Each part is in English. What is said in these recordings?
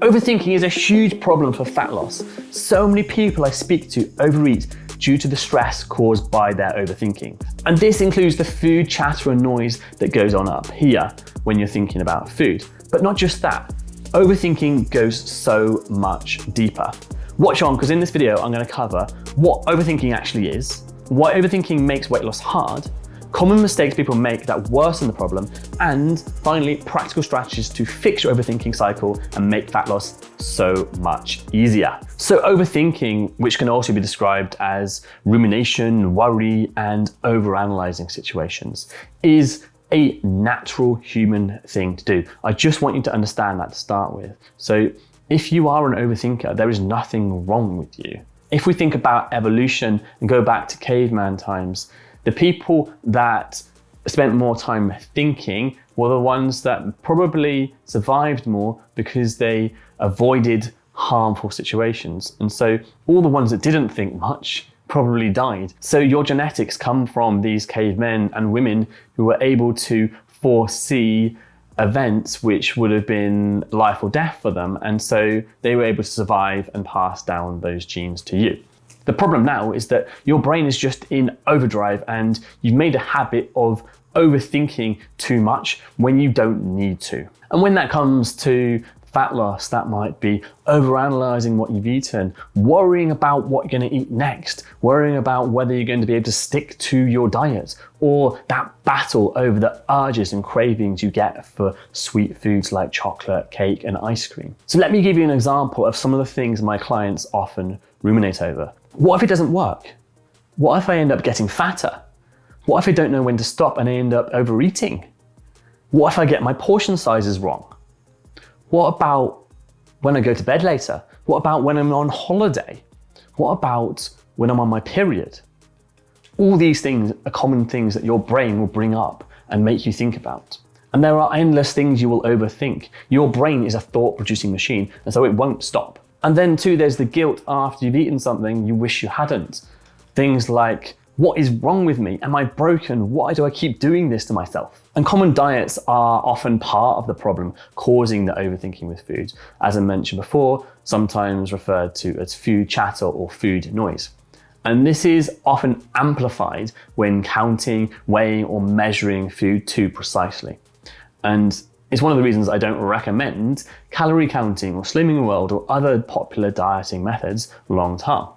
Overthinking is a huge problem for fat loss. So many people I speak to overeat due to the stress caused by their overthinking. And this includes the food chatter and noise that goes on up here when you're thinking about food. But not just that, overthinking goes so much deeper. Watch on, because in this video I'm going to cover what overthinking actually is, why overthinking makes weight loss hard, common mistakes people make that worsen the problem, and finally, practical strategies to fix your overthinking cycle and make fat loss so much easier. So overthinking, which can also be described as rumination, worry, and overanalyzing situations, is a natural human thing to do. I just want you to understand that to start with. So if you are an overthinker, there is nothing wrong with you. If we think about evolution and go back to caveman times, the people that spent more time thinking were the ones that probably survived more because they avoided harmful situations. And so all the ones that didn't think much probably died. So your genetics come from these cavemen and women who were able to foresee events which would have been life or death for them. And so they were able to survive and pass down those genes to you. The problem now is that your brain is just in overdrive and you've made a habit of overthinking too much when you don't need to. And when that comes to fat loss, that might be overanalyzing what you've eaten, worrying about what you're going to eat next, worrying about whether you're going to be able to stick to your diet, or that battle over the urges and cravings you get for sweet foods like chocolate, cake, and ice cream. So let me give you an example of some of the things my clients often ruminate over. What if it doesn't work? What if I end up getting fatter? What if I don't know when to stop and I end up overeating? What if I get my portion sizes wrong? What about when I go to bed later? What about when I'm on holiday? What about when I'm on my period? All these things are common things that your brain will bring up and make you think about. And there are endless things you will overthink. Your brain is a thought-producing machine, and so it won't stop. And then too, there's the guilt after you've eaten something you wish you hadn't. Things like, what is wrong with me? Am I broken? Why do I keep doing this to myself? And common diets are often part of the problem causing the overthinking with food. As I mentioned before, sometimes referred to as food chatter or food noise. And this is often amplified when counting, weighing, or measuring food too precisely. And it's one of the reasons I don't recommend calorie counting or Slimming World or other popular dieting methods long term.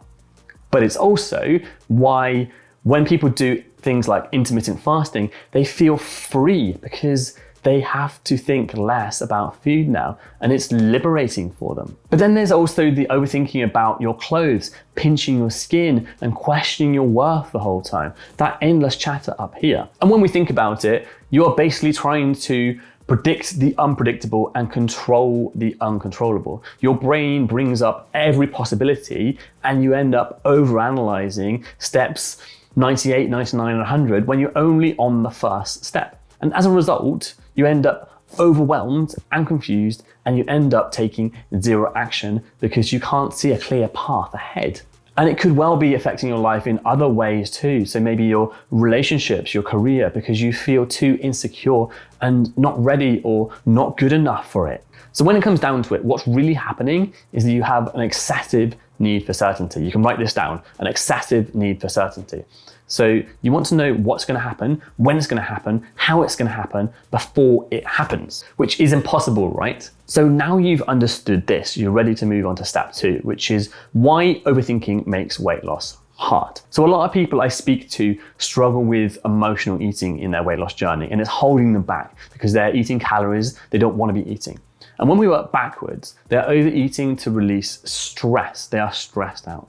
But it's also why when people do things like intermittent fasting, they feel free because they have to think less about food now, and it's liberating for them. But then there's also the overthinking about your clothes, pinching your skin and questioning your worth the whole time. That endless chatter up here. And when we think about it, you are basically trying to predict the unpredictable and control the uncontrollable. Your brain brings up every possibility and you end up overanalyzing steps 98, 99, and 100 when you're only on the first step. And as a result, you end up overwhelmed and confused, and you end up taking zero action because you can't see a clear path ahead. And it could well be affecting your life in other ways too. So maybe your relationships, your career, because you feel too insecure and not ready or not good enough for it. So when it comes down to it, what's really happening is that you have an excessive need for certainty. You can write this down, an excessive need for certainty. So you want to know what's going to happen, when it's going to happen, how it's going to happen before it happens, which is impossible, right? So now you've understood this, you're ready to move on to step 2, which is why overthinking makes weight loss hard. So a lot of people I speak to struggle with emotional eating in their weight loss journey, and it's holding them back because they're eating calories they don't want to be eating. And when we work backwards, they're overeating to release stress. They are stressed out.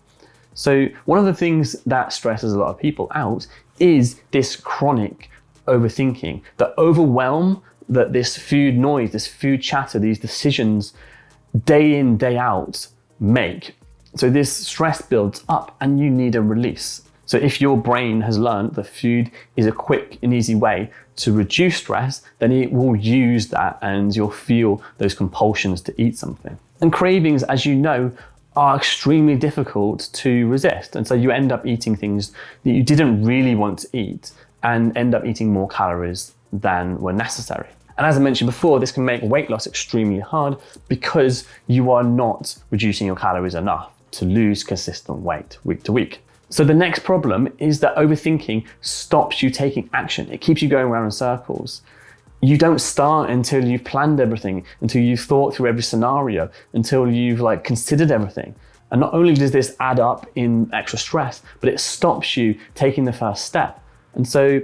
So one of the things that stresses a lot of people out is this chronic overthinking, the overwhelm that this food noise, this food chatter, these decisions day in, day out make. So this stress builds up and you need a release. So if your brain has learned that food is a quick and easy way to reduce stress, then it will use that and you'll feel those compulsions to eat something. And cravings, as you know, are extremely difficult to resist. And so you end up eating things that you didn't really want to eat and end up eating more calories than were necessary. And as I mentioned before, this can make weight loss extremely hard because you are not reducing your calories enough to lose consistent weight week to week. So the next problem is that overthinking stops you taking action. It keeps you going around in circles. You don't start until you've planned everything, until you've thought through every scenario, until you've considered everything. And not only does this add up in extra stress, but it stops you taking the first step. And so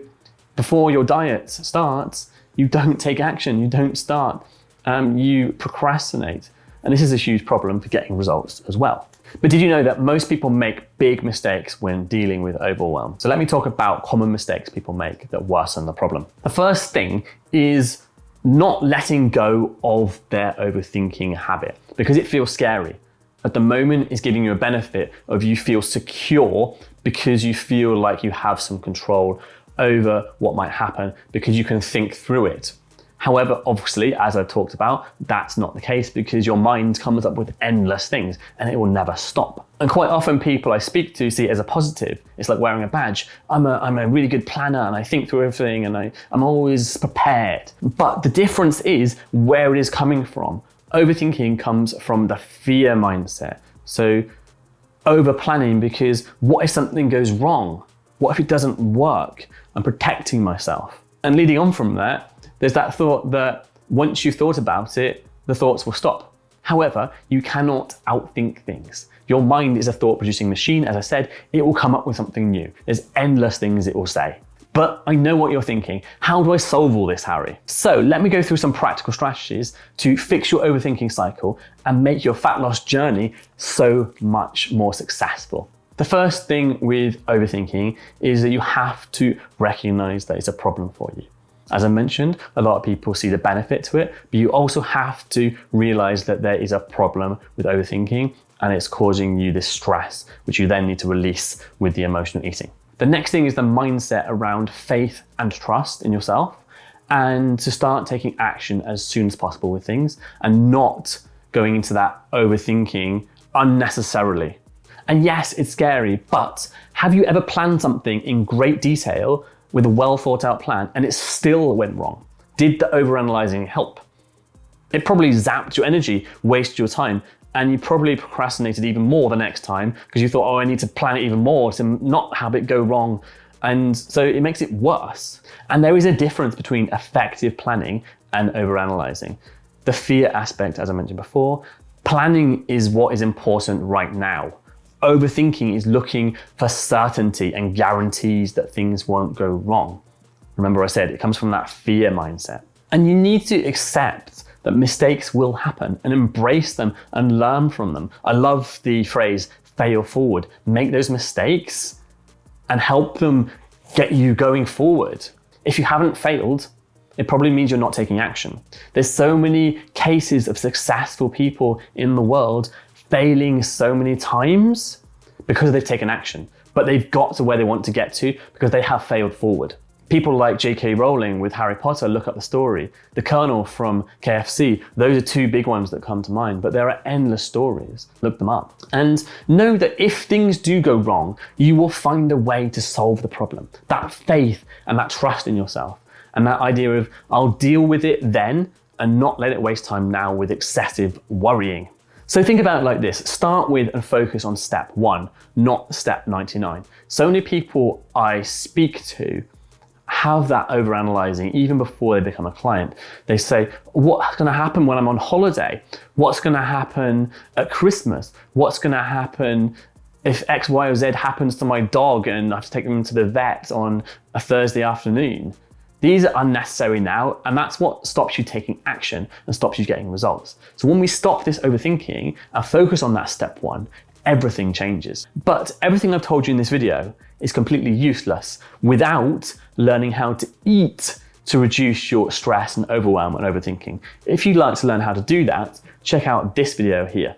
before your diet starts, you don't take action, you don't start, you procrastinate. And this is a huge problem for getting results as well. But did you know that most people make big mistakes when dealing with overwhelm? So let me talk about common mistakes people make that worsen the problem. The first thing is not letting go of their overthinking habit because it feels scary. At the moment, it's giving you a benefit of you feel secure because you feel like you have some control over what might happen because you can think through it. However, obviously, as I talked about, that's not the case because your mind comes up with endless things and it will never stop. And quite often people I speak to see it as a positive. It's like wearing a badge. I'm a really good planner and I think through everything and I'm always prepared. But the difference is where it is coming from. Overthinking comes from the fear mindset. So overplanning because what if something goes wrong? What if it doesn't work? I'm protecting myself. And leading on from that, there's that thought that once you've thought about it, the thoughts will stop. However, you cannot outthink things. Your mind is a thought-producing machine. As I said, it will come up with something new. There's endless things it will say. But I know what you're thinking. How do I solve all this, Harry? So let me go through some practical strategies to fix your overthinking cycle and make your fat loss journey so much more successful. The first thing with overthinking is that you have to recognize that it's a problem for you. As I mentioned, a lot of people see the benefit to it, but you also have to realize that there is a problem with overthinking and it's causing you this stress, which you then need to release with the emotional eating. The next thing is the mindset around faith and trust in yourself and to start taking action as soon as possible with things and not going into that overthinking unnecessarily. And yes, it's scary, but have you ever planned something in great detail with a well thought out plan and it still went wrong? Did the overanalyzing help? It probably zapped your energy, wasted your time, and you probably procrastinated even more the next time because you thought, oh, I need to plan it even more to not have it go wrong. And so it makes it worse. And there is a difference between effective planning and overanalyzing. The fear aspect, as I mentioned before, planning is what is important right now. Overthinking is looking for certainty and guarantees that things won't go wrong. Remember I said it comes from that fear mindset. And you need to accept that mistakes will happen and embrace them and learn from them. I love the phrase fail forward. Make those mistakes and help them get you going forward. If you haven't failed, it probably means you're not taking action. There's so many cases of successful people in the world failing so many times because they've taken action, but they've got to where they want to get to because they have failed forward. People like J.K. Rowling with Harry Potter, look up the story. The Colonel from KFC, those are two big ones that come to mind, but there are endless stories. Look them up. And know that if things do go wrong, you will find a way to solve the problem. That faith and that trust in yourself and that idea of I'll deal with it then and not let it waste time now with excessive worrying. So think about it like this. Start with and focus on step 1, not step 99. So many people I speak to have that overanalyzing even before they become a client. They say, what's going to happen when I'm on holiday? What's going to happen at Christmas? What's going to happen if X, Y, or Z happens to my dog and I have to take them to the vet on a Thursday afternoon? These are unnecessary now, and that's what stops you taking action and stops you getting results. So when we stop this overthinking and focus on that step 1, everything changes. But everything I've told you in this video is completely useless without learning how to eat to reduce your stress and overwhelm and overthinking. If you'd like to learn how to do that, check out this video here.